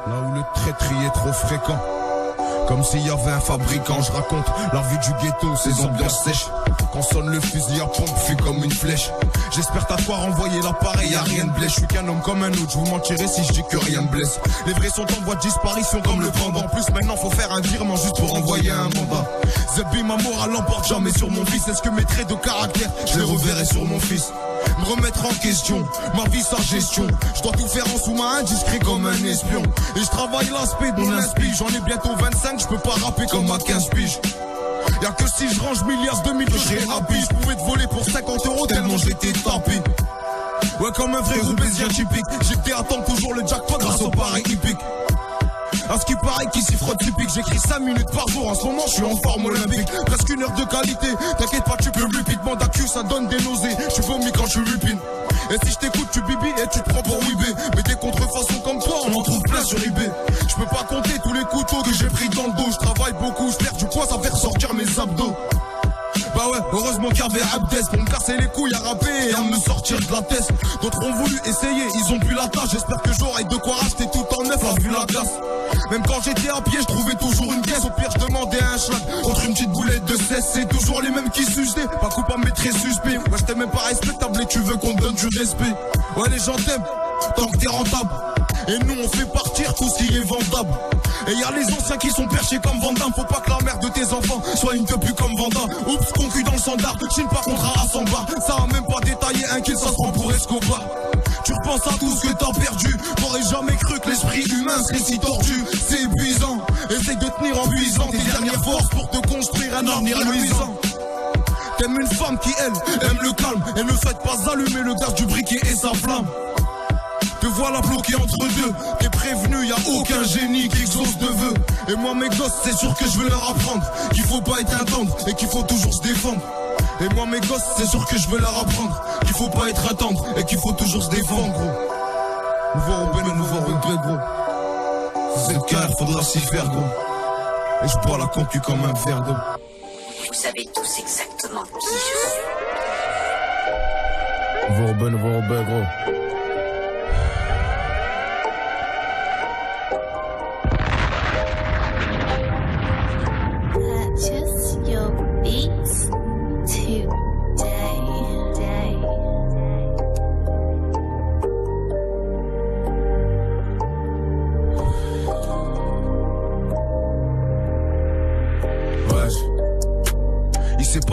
Là où le traîtris est trop fréquent, comme s'il y avait un fabricant. Je raconte la vie du ghetto, ses ambiances sèches. Quand sonne le fusil à pompe, fuit comme une flèche. J'espère t'as quoi renvoyer l'appareil, y'a rien de blesse. Je suis qu'un homme comme un autre, je vous mentirai si je dis que rien me blesse. Les vrais sont en voie de disparition comme le pendant. En plus maintenant faut faire un virement juste pour envoyer un mandat. Zebbi, ma morale l'emporte jamais sur mon fils. Est-ce que mes traits de caractère, je les reverrai sur mon fils? Me remettre en question, ma vie sa gestion. Je dois tout faire en sous-main, discret comme un espion. Et je travaille l'aspect de mon inspire. J'en ai bientôt 25, je peux pas rapper comme à 15 piges. Y'a que si je range milliards de millions, je réhabille. Je pouvais te voler pour 50 € tellement j'étais tapé. Ouais, comme un vrai roubaisien typique. J'étais à attendre toujours le jackpot grâce au pareil hippique. À ce qui paraît qu'ici frotte typique. J'écris 5 minutes par jour, en ce moment je suis en forme olympique. Presque une heure de qualité, t'inquiète pas tu peux repeat. Bande à cul ça donne des nausées, tu vomis quand tu lupines. Et si je t'écoute tu bibi et tu te prends pour Wibé. Mais des contrefaçons comme toi on en trouve plein sur eBay. Je peux pas compter tous les couteaux que j'ai pris dans le dos. Je travaille beaucoup, je perds du poids, ça fait ressortir mes abdos. Bah ouais, heureusement qu'il y avait Abdes pour me casser les couilles à rapper et à me sortir de la tête. D'autres ont voulu essayer, ils ont pu la tâche. J'espère que j'aurai de quoi racheter tout en neuf à vu la classe. Même quand j'étais à pied, je trouvais toujours une caisse. Au pire, je demandais un schlag contre une petite boulette de cesse. C'est toujours les mêmes qui s'usaient, pas coupable mais très suspect. Ouais, je t'aime même pas respectable et tu veux qu'on te donne du respect. Ouais, les gens t'aiment, tant que t'es rentable. Et nous on fait partir tout ce qui est vendable. Et y'a les anciens qui sont perchés comme Vandame. Faut pas que la mère de tes enfants soit une tepu comme Vandame. Oups, concu dans le standard, chine pas contre un Samba. Ça a même pas détaillé un kill, ça se prend pour Escobar. Tu repenses à tout ce que t'as perdu. T'aurais jamais cru que l'esprit humain serait si tordu. C'est épuisant, essaye de tenir en puisant tes dernières forces pour te construire un avenir luisant. T'aimes une femme qui elle aime le calme. Et ne faites pas allumer le gaz du briquet et sa flamme. Te voilà bloqué entre deux. T'es prévenu, y a aucun génie qui exauce de vœux. Et moi mes gosses c'est sûr que je veux leur apprendre qu'il faut pas être intendre et qu'il faut toujours se défendre. Et moi mes gosses c'est sûr que je veux leur apprendre qu'il faut pas être intendre et qu'il faut toujours se défendre gros. Nouveau Robin, nouveau regret gros. C'est le cœur, faudra s'y faire gros. Et je bois la concu comme un verre d'eau. Vous savez tous exactement qui je suis. Nouveau Robin gros.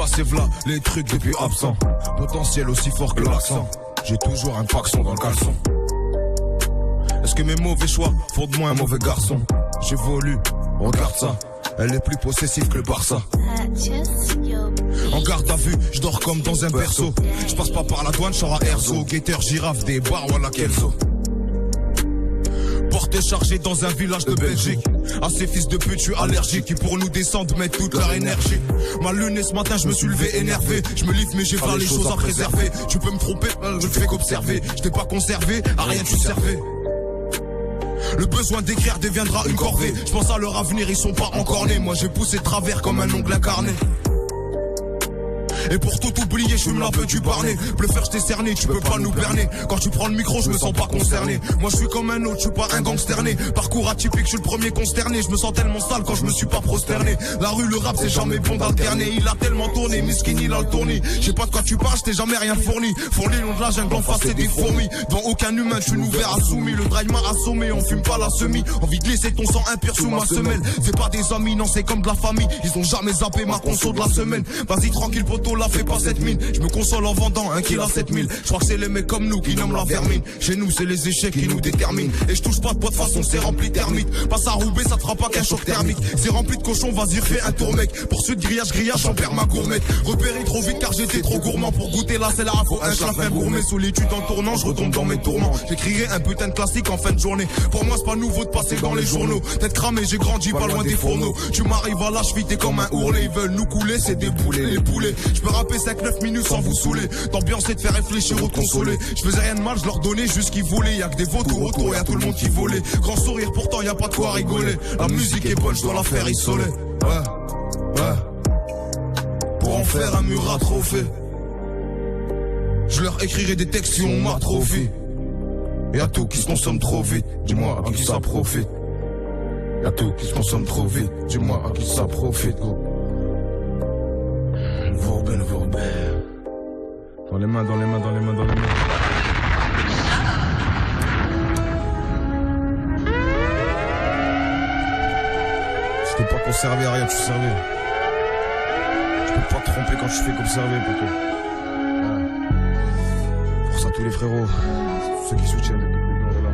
C'est v'là les trucs depuis absent. Potentiel aussi fort que l'accent. J'ai toujours un paxon dans le caleçon. Est-ce que mes mauvais choix font de moi un mauvais garçon? J'évolue, regarde ça. Elle est plus possessive que le Barça. En garde à vue, je dors comme dans un berceau. Je passe pas par la douane, je sors à Erzo. Guetteur, girafe, des bars, voilà Kelso. Porté chargé dans un village de Belgique. À ces fils de pute, je suis allergique. Qui pour nous descendre mettent toute leur énergie. Ma lune et ce matin, je me suis levé énervé. Je me livre mais j'ai pas les choses à préserver. Tu peux me tromper, je fais qu'observer. Je t'ai pas conservé, à rien tu servais. Le besoin d'écrire deviendra une corvée. Je pense à leur avenir, ils sont pas encore nés. Moi j'ai poussé de travers comme un ongle incarné. Et pour tout oublier, je fume la peu du barnet. Bluffeur, je t'ai cerné, tu peux pas nous berner. Quand tu prends le micro, je me sens pas concerné. Moi je suis comme un autre, je suis pas un gangsterné. Parcours atypique, je suis le premier consterné. Je me sens tellement sale quand je me suis pas prosterné. La rue, le rap, c'est jamais bon d'alterner. Il a tellement tourné, Miskin, il a le tourné. Je sais pas de quoi tu parles, je t'ai jamais rien fourni. Fourni, long de la jungle, en face, c'est des fourmis. Devant aucun humain, je suis ouvert à soumis. Le drive m'a assommé, on fume pas la semi. Envie de laisser ton sang impur sous ma semelle. C'est pas des amis, non, c'est comme de la famille. Ils ont jamais zappé ma conso de la semaine. Vas-y, tranquille, poteau, la fais pas cette mine. Je me console en vendant un kill à 7000. Je crois que c'est les mecs comme nous qui nomment la vermine. Chez nous c'est les échecs qui nous déterminent. Et je touche pas de poids de façon c'est rempli de termites. Passe à Roubaix ça te fera pas qu'un choc thermique. C'est rempli de cochons, vas-y refais un tour mec. Poursuite grillage, j'en perds ma gourmette. Repéré trop vite car j'étais trop gourmand. Pour goûter là c'est la faut un chlaf, un gourmet. Solitude en tournant, je retombe dans mes tourments. J'écrirai un putain de classique en fin de journée. Pour moi c'est pas nouveau de passer dans les journaux. Tête cramée, j'ai grandi pas loin des fourneaux. Tu m'arrives à la cheville, t'es comme un ourlet. Ils veulent nous couler, c'est des poulets, les poulets. Je peux rapper 5-9 minutes sans vous saouler. D'ambiance et de faire réfléchir ou de consoler. Je faisais rien de mal, je leur donnais juste ce qu'ils voulaient. Y'a que des vautours autour, y'a tout le monde qui volait. Grand sourire pourtant y'a pas de quoi rigoler. La musique est bonne, je dois la faire isoler. Ouais. Pour en faire un mur à trophée. Je leur écrirai des textes si on m'a trop vu. Y'a tout qui se consomme trop vite. Dis-moi à qui ça profite. Y'a tout qui se consomme trop vite. Dis-moi à qui ça profite, gros. Vorben. Dans les mains. Je peux pas conserver, rien, tu servais. Je peux pas te tromper quand je fais conserver, plutôt. Ouais. Pour ça, tous les frérots, ceux qui soutiennent les blancs là.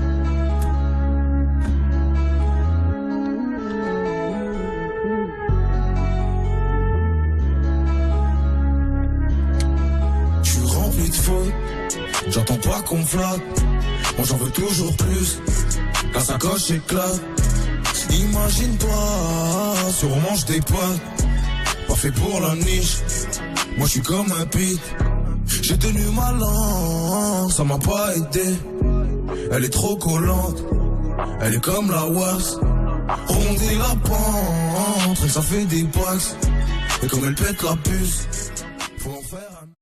Je suis rempli de fautes, j'entends pas qu'on flatte. Moi j'en veux toujours plus, la sacoche éclate. Imagine-toi, sur on mange des potes, pas fait pour la niche. Moi je suis comme un pit, j'ai tenu ma langue, ça m'a pas aidé. Elle est trop collante, elle est comme la wax. Remonter la pente, ça fait des packs. Et comme elle pète la puce, faut en faire un...